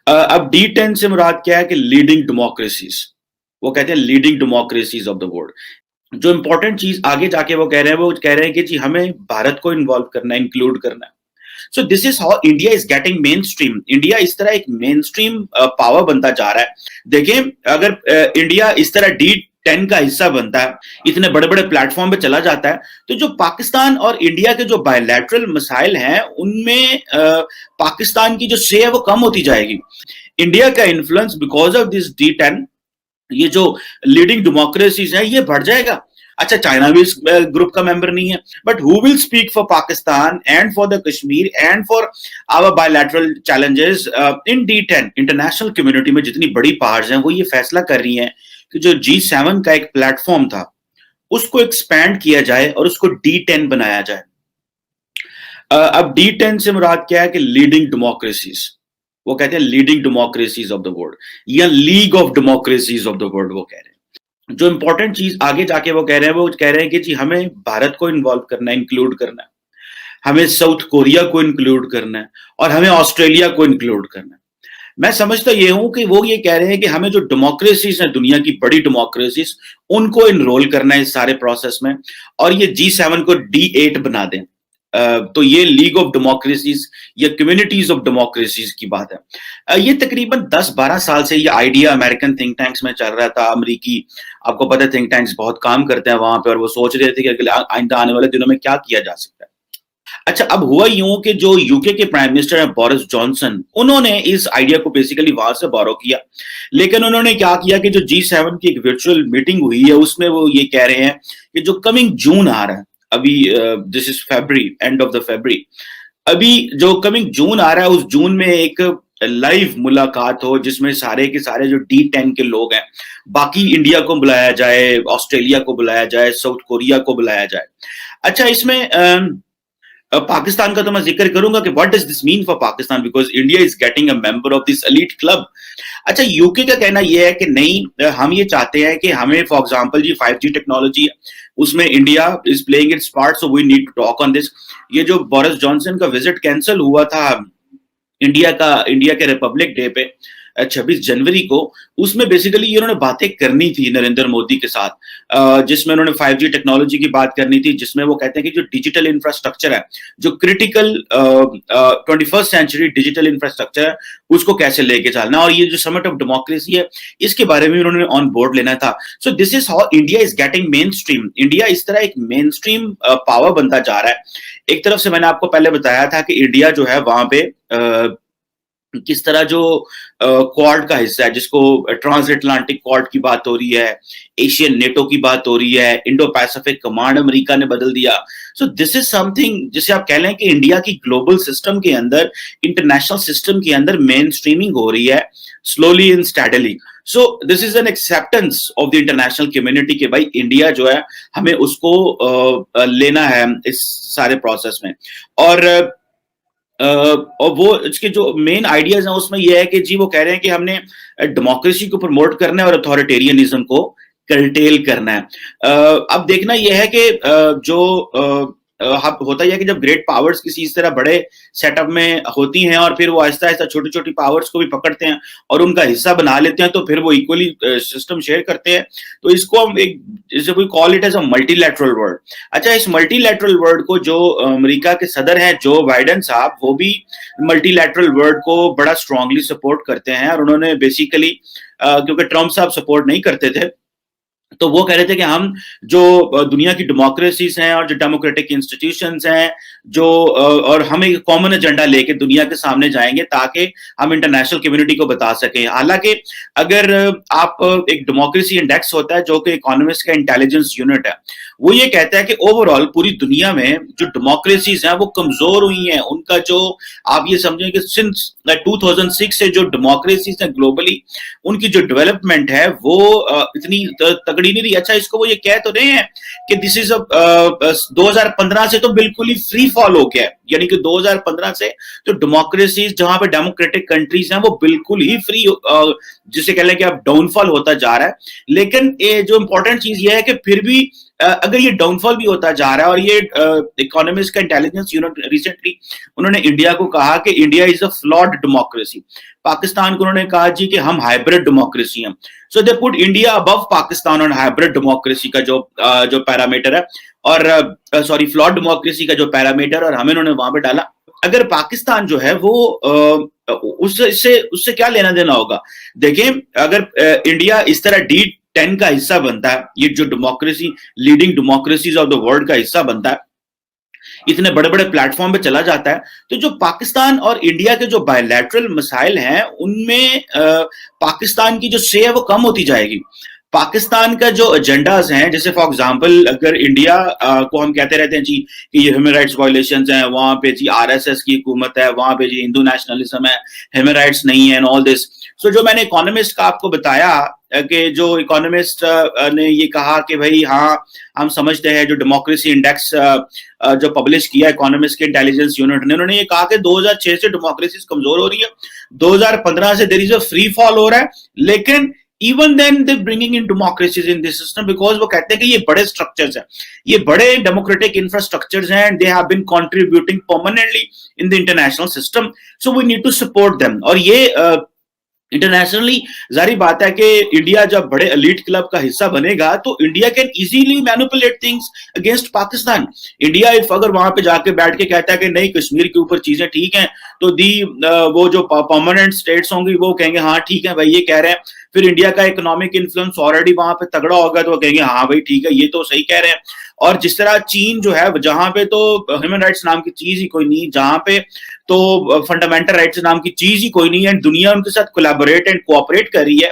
अब D10 से मुराद क्या है कि लीडिंग डेमोक्रेसीज, वो कहते हैं leading democracies of the world. जो इंपॉर्टेंट चीज आगे जाके वो कह रहे हैं, वो कह रहे हैं कि जी हमें भारत को इन्वॉल्व करना है, इंक्लूड करना है। सो this is how India is getting main stream. India इस तरह एक मेन स्ट्रीम पावर बनता जा रहा है। देखें, अगर इंडिया इस तरह D10 का हिस्सा बनता है, इतने बड़े बड़े प्लेटफॉर्म पे चला जाता है, तो जो पाकिस्तान और इंडिया के जो बायलैटरल मसाइल हैं उनमें पाकिस्तान की जो से है वो कम होती जाएगी। इंडिया का influence because of this D10, ये जो लीडिंग डेमोक्रेसीज है, ये बढ़ जाएगा। अच्छा, चाइना भी इस ग्रुप का मेंबर नहीं है, but who will speak for Pakistan and for the Kashmir and for our bilateral challenges in D10? International community में जितनी बड़ी पावर्स हैं वो ये फैसला कर रही हैं कि जो G7 का एक प्लेटफॉर्म था उसको एक्सपैंड किया जाए और उसको D10 बनाया जाए। अब D10 से मुराद क्या है कि लीडिंग डेमोक्रेसीज, वो कहते हैं leading democracies of the world, या league of democracies of the world वो कह रहे हैं। जो इंपॉर्टेंट चीज आगे जाके वो कह रहे हैं, वो कह रहे हैं कि जी हमें भारत को इन्वॉल्व करना है, इंक्लूड करना है, हमें साउथ कोरिया को इंक्लूड करना है और हमें ऑस्ट्रेलिया को इंक्लूड करना है। मैं समझता ये हूं कि वो ये कह रहे हैं कि हमें जो डेमोक्रेसीज हैं, दुनिया की बड़ी डेमोक्रेसीज, उनको इनरोल करना है इस सारे प्रोसेस में, और ये G7 को D8 बना दें। तो ये लीग ऑफ डेमोक्रेसीज या कम्युनिटीज ऑफ डेमोक्रेसीज की बात है। ये तकरीबन 10-12 साल से ये आइडिया अमेरिकन थिंक टैंक्स में चल रहा था। अमेरिकी, आपको पता है, थिंक टैंक्स बहुत काम करते हैं वहां पे, और वो सोच रहे थे कि आइंदा आने वाले दिनों में क्या किया जा सकता है। अच्छा, अब हुआ यूं कि जो यूके के प्राइम मिनिस्टर हैं बोरिस जॉनसन, उन्होंने इस आइडिया को बेसिकली वहां से बोरो किया। लेकिन उन्होंने क्या किया कि जो G7 की एक वर्चुअल मीटिंग हुई है उसमें वो ये कह रहे हैं कि जो कमिंग जून आ रहा है, अभी this is February, end of the February, अभी जो कमिंग जून आ रहा है, उस जून में एक लाइव मुलाकात हो जिसमें सारे के सारे जो D10 के लोग हैं, बाकी इंडिया को बुलाया जाए, ऑस्ट्रेलिया को बुलाया जाए, साउथ कोरिया को बुलाया जाए। अच्छा, इसमें पाकिस्तान का तो मैं जिक्र करूंगा कि what does this mean for Pakistan, because India is getting a member of this elite club. अच्छा, यूके का कहना यह है कि नहीं, हम ये चाहते हैं कि हमें, for example ji 5G technology है, उसमें India is playing its part, so we need to talk on this. ये जो बोरिस जॉनसन का विजिट कैंसिल हुआ था इंडिया के रिपब्लिक डे पे 26 जनवरी को, उसमें बेसिकली इन्होंने बातें करनी थी नरेंद्र मोदी के साथ, जिसमें उन्होंने 5G टेक्नोलॉजी की बात करनी थी, जिसमें वो कहते हैं कि जो डिजिटल इंफ्रास्ट्रक्चर है, जो critical 21st century digital infrastructure है, उसको कैसे लेके चलना, और ये जो समिट ऑफ डेमोक्रेसी है, इसके बारे में उन्होंने ऑन बोर्ड लेना था। सो this is how India is getting main stream. India इस तरह एक मेन स्ट्रीम पावर बनता जा रहा है। एक तरफ से मैंने आपको पहले बताया था कि इंडिया जो है वहां पे किस तरह जो क्वाड का हिस्सा है, जिसको ट्रांस अटलांटिक क्वाड की बात हो रही है, एशियन नेटो की बात हो रही है, इंडो पैसिफिक कमांड अमेरिका ने बदल दिया। सो दिस इज समथिंग जिसे आप कह लें कि इंडिया की ग्लोबल सिस्टम के अंदर, इंटरनेशनल सिस्टम के अंदर मेन स्ट्रीमिंग हो रही है, slowly and steadily. So this is an acceptance of the international community के भाई इंडिया जो है, हमें उसको लेना है इस सारे प्रोसेस में। और वो इसके जो मेन आइडियाज हैं उसमें यह है कि जी वो कह रहे हैं कि हमने डेमोक्रेसी को प्रमोट करना है और अथॉरिटेरियनिज्म को कर्टेल करना है। अब देखना यह है कि होता यह है कि जब ग्रेट पावर्स किसी इस तरह बड़े सेटअप में होती हैं और फिर वो आहिस्ता आहिस्ता छोटी छोटी पावर्स को भी पकड़ते हैं और उनका हिस्सा बना लेते हैं, तो फिर वो इक्वली सिस्टम शेयर करते हैं। तो इसको हम एक, जैसे कोई call it as a multilateral world. अच्छा, इस मल्टीलैटरल वर्ल्ड को जो अमेरिका के सदर हैं जो बाइडेन साहब, वो भी मल्टीलैटरल वर्ल्ड को बड़ा स्ट्रांगली सपोर्ट करते हैं। और उन्होंने बेसिकली क्योंकि ट्रम्प साहब सपोर्ट नहीं करते थे, तो वो कह रहे थे कि हम जो दुनिया की डेमोक्रेसीज हैं और जो डेमोक्रेटिक इंस्टीट्यूशंस हैं, जो और हम एक कॉमन एजेंडा लेके दुनिया के सामने जाएंगे ताकि हम इंटरनेशनल कम्युनिटी को बता सकें। हालांकि अगर आप, एक डेमोक्रेसी इंडेक्स होता है जो कि इकोनॉमिस्ट का इंटेलिजेंस यूनिट है, वो ये कहता है कि ओवरऑल पूरी दुनिया में जो डेमोक्रेसीज हैं वो कमजोर हुई हैं। उनका जो, आप ये समझें कि सिंस 2006 से जो डेमोक्रेसीज हैं ग्लोबली, उनकी जो डेवलपमेंट है वो इतनी तगड़ी नहीं रही। अच्छा, इसको वो ये कह तो रहे हैं कि दिस इज 2015 से तो बिल्कुल ही फ्री फॉल हो गया है यानी कि 2015 से तो डेमोक्रेसीज जहां पे डेमोक्रेटिक कंट्रीज हैं वो बिल्कुल ही फ्री, जिसे कह लें कि अब डाउनफॉल होता जा रहा है। लेकिन ये जो इंपॉर्टेंट चीज ये है कि फिर भी अगर ये डाउनफॉल भी होता जा रहा है, और ये इकोनॉमिस्ट का इंटेलिजेंस यूनिट रिसेंटली उन्होंने इंडिया को कहा कि India is a flawed democracy. Pakistan को उन्होंने कहा जी कि हम हाइब्रिड डेमोक्रेसी हैं। So they put India above Pakistan on hybrid democracy का जो पैरामीटर है, और सॉरी फ्लॉड डेमोक्रेसी का जो पैरामीटर, और हमें उन्होंने वहां पे डाला। अगर पाकिस्तान जो है वो उससे क्या लेना देना होगा? देखिए, अगर इंडिया इस तरह D10 का हिस्सा बनता है, ये जो democracy leading democracies of the world का हिस्सा बनता है, इतने बड़े बड़े प्लेटफॉर्म पे चला जाता है, तो जो पाकिस्तान और इंडिया के जो बायलैटरल मसाइल हैं उनमें पाकिस्तान की जो से है वो कम होती जाएगी। पाकिस्तान का जो एजेंडाज हैं, जैसे फॉर एग्जांपल अगर इंडिया को हम कहते रहते हैं जी कि ये ह्यूमन राइट्स वायलेशंस हैं, वहां पे जी आरएसएस की हुकूमत है, वहां पे जी हिंदू नेशनलिज्म है, ह्यूमन राइट्स नहीं है एंड ऑल दिस। सो जो मैंने इकोनॉमिस्ट का आपको बताया कि जो इकोनॉमिस्ट ने ये कहा कि भाई हाँ, हम समझते हैं, जो डेमोक्रेसी इंडेक्स जो पब्लिश किया इकोनॉमिस्ट के इंटेलिजेंस यूनिट ने, उन्होंने ये कहा कि 2006 से डेमोक्रेसी कमजोर हो रही है, 2015 से there is a free fall हो रहा है, लेकिन even then they bringing in democracies in this system, because वो कहते हैं कि ये बड़े स्ट्रक्चर्स हैं, ये बड़े डेमोक्रेटिक इंफ्रास्ट्रक्चर्स हैं, and they have been contributing permanently in the international system, so we need to support them. और ये इंटरनेशनली जारी बात है कि इंडिया जब बड़े एलीट क्लब का हिस्सा बनेगा तो India can easily manipulate things against Pakistan. India if अगर वहां पे जाके बैठ के कहता है कि नहीं, कश्मीर के ऊपर चीजें ठीक हैं, तो वो जो परमानेंट स्टेट्स होंगी वो कहेंगे हाँ ठीक है भाई, ये कह रहे हैं। फिर इंडिया का इकोनॉमिक इन्फ्लुएंस ऑलरेडी वहां पे तगड़ा होगा, तो वो कहेंगे हाँ भाई ठीक है, ये तो सही कह रहे हैं। और जिस तरह चीन जो है, जहां पे तो ह्यूमन राइट्स नाम की चीज ही कोई नहीं, जहां पे तो फंडामेंटल राइट्स नाम की चीज ही कोई नहीं है, दुनिया उनके साथ कोलैबोरेट एंड कोऑपरेट कर रही है।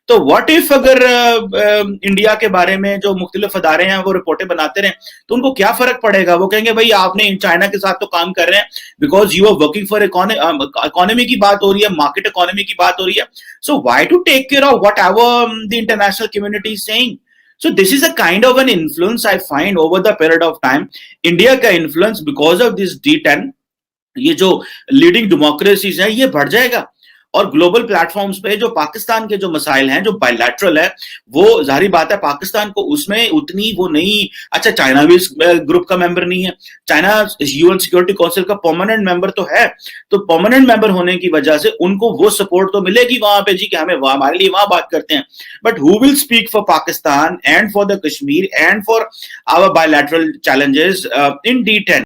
तो व्हाट इफ अगर इंडिया के बारे में जो मुख्तलिफ अदारे हैं वो रिपोर्टें बनाते रहे, तो उनको क्या फर्क पड़ेगा? वो कहेंगे भाई आपने चाइना के साथ तो काम कर रहे हैं, because you are working for economy की बात हो रही है, मार्केट इकोनॉमी की बात हो रही है, so why to take care of whatever the international community is saying? So this is a kind of an influence I find over the period of time. India का influence because of this D10, ये जो leading democracies हैं, ये बढ़ जाएगा। और global platforms पे जो पाकिस्तान के जो मसाइल हैं, जो बायलैटरल है, वो जाहिर बात है पाकिस्तान को उसमें उतनी वो नहीं। अच्छा, चाइना भी इस ग्रुप का मेंबर नहीं है, चाइना यूएन सिक्योरिटी काउंसिल का परमानेंट मेंबर तो है, तो परमानेंट मेंबर होने की वजह से उनको वो सपोर्ट तो मिलेगी वहां पे जी कि हमें हमारे लिए वहां बात करते हैं। But who will speak for Pakistan and for the Kashmir and for our bilateral challenges in D10?